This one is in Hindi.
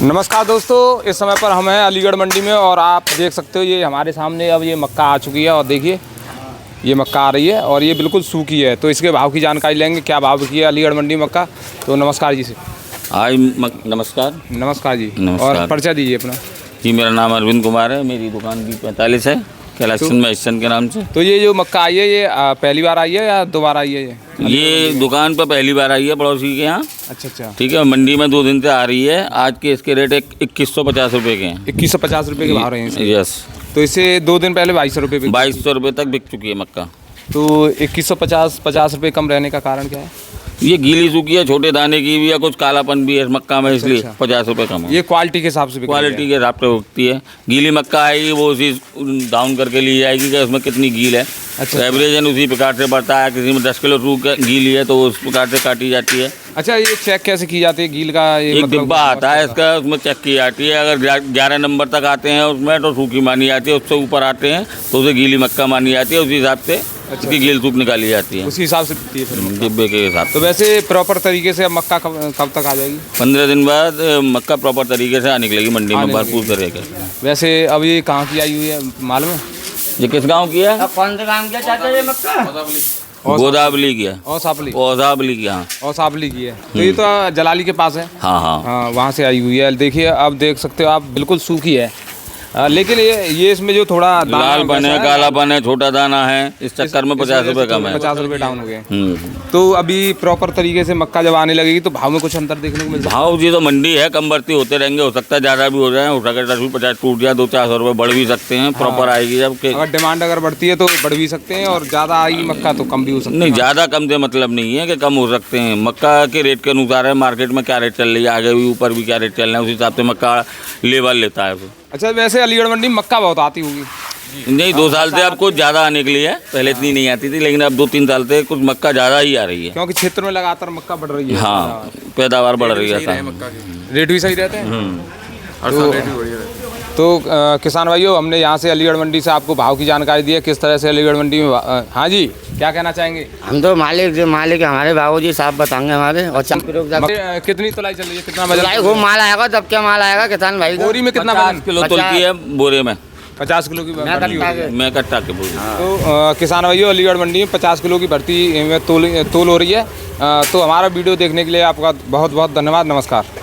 नमस्कार दोस्तों, इस समय पर हम हैं अलीगढ़ मंडी में और आप देख सकते हो ये हमारे सामने अब ये मक्का आ चुकी है और देखिए ये मक्का आ रही है और ये बिल्कुल सूखी है। तो इसके भाव की जानकारी लेंगे, क्या भाव की है अलीगढ़ मंडी मक्का। तो नमस्कार जी से। नमस्कार जी। नमस्कार। और परिचय दीजिए अपना। जी, मेरा नाम अरविंद कुमार है, मेरी दुकान भी 45 है, कलेक्शन में स्टेशन के नाम से। तो ये जो मक्का आई है ये पहली बार आई है या दोबारा आई है? ये दुकान पर पहली बार आई है पड़ोसी के यहाँ। अच्छा। ठीक है, मंडी में 2 दिन से आ रही है। आज के इसके रेट 2150 रुपये के हैं। 2150 रुपये के भाव रहे हैं। यस। तो इससे 2 दिन पहले 2200 रुपये 2200 रुपये तक बिक चुकी है मक्का। तो 2150 रुपये कम रहने का कारण क्या है? ये गीली सूखी है, छोटे दाने की भी है, कुछ कालापन भी है इस मक्का में, इसलिए 50 रुपये कम है। ये क्वालिटी के हिसाब से क्वालिटी के हिसाब से उगती है। गीली मक्का आएगी वो उसी डाउन करके ली जाएगी कि उसमें कितनी गील है। अच्छा। एवरेजन उसी प्रकार से बढ़ता है। किसी में 10 किलो सूख गीली है तो उस प्रकार से काटी जाती है। अच्छा, ये चेक कैसे की जाती है गील का? ये एक डिब्बा आता है इसका, उसमें चेक की जाती है। अगर 11 नंबर तक आते हैं उसमें तो सूखी मानी जाती है, उससे ऊपर आते हैं तो उसे गीली मक्का मानी जाती है। उसी हिसाब से उसकी गील सूख निकाली जाती है, उसी हिसाब से डिब्बे के हिसाब से। तो वैसे प्रॉपर तरीके से अब मक्का कब तक आ जाएगी? 15 दिन बाद मक्का प्रॉपर तरीके से आने लगेगी मंडी में, भरपूर तरीके से। वैसे अब ये कहाँ की आई हुई है मालूम है? ये किस गाँव की है? कौन सा काम किया चाचा ये मक्का? गोदावली की है। ओसावली की, हाँ। ओसावली की है। तो ये तो जलाली के पास है। हाँ, वहाँ से आई हुई है। देखिए अब देख सकते हो आप, बिल्कुल सूखी है। लेकिन ये इसमें जो थोड़ा लाल बने काला बने छोटा दाना है, इस चक्कर में 50 रुपये कम है। 50 रुपये डाउन हो गए। तो अभी प्रॉपर तरीके से मक्का जब आने लगेगी तो भाव में कुछ अंतर देखने को मिलेगा? भाव जी तो मंडी है, कम बढ़ती होते रहेंगे। हो सकता है ज़्यादा भी हो जाए, हो सकता है 50 टूट जाए, 200-400 रुपये बढ़ भी सकते हैं। प्रॉपर आएगी जब अगर डिमांड अगर बढ़ती है तो बढ़ भी सकते हैं, और ज़्यादा आएगी मक्का तो कम भी हो सकता है। नहीं, ज़्यादा कम से मतलब नहीं है कि कम हो सकते हैं। मक्का के रेट के अनुसार है, मार्केट में क्या रेट चल रही है, आगे भी ऊपर भी क्या रेट चल रहा है, उस हिसाब से मक्का लेवल लेता है। अच्छा, वैसे अलीगढ़ मंडी में मक्का बहुत आती होगी? नहीं, 2 साल से अब कुछ ज़्यादा आने के लिए है। पहले इतनी नहीं आती थी, लेकिन अब 2-3 साल से कुछ मक्का ज़्यादा ही आ रही है, क्योंकि क्षेत्र में लगातार मक्का बढ़ रही है। हाँ, पैदावार बढ़ रही है। रेट भी सही रहते हैं। तो किसान भाइयों, हमने यहाँ से अलीगढ़ मंडी से आपको भाव की जानकारी दी है, किस तरह से अलीगढ़ मंडी में। हाँ जी, क्या कहना चाहेंगे? हम तो मालिक हमारे बाबू जी साहब बताएंगे हमारे। और कितनी तुलाई चल रही है, कितना वजन? खूब माल आएगा तब क्या माल आएगा किसान भाई? बोरी में कितना? 50 किलो तुलती है बोरे में। 50 किलो की मैं कट्टा के बोरी। तो किसान भाइयों, अलीगढ़ मंडी में 50 किलो की भर्ती में तोल हो रही है। तो हमारा वीडियो देखने के लिए आपका बहुत बहुत धन्यवाद। नमस्कार।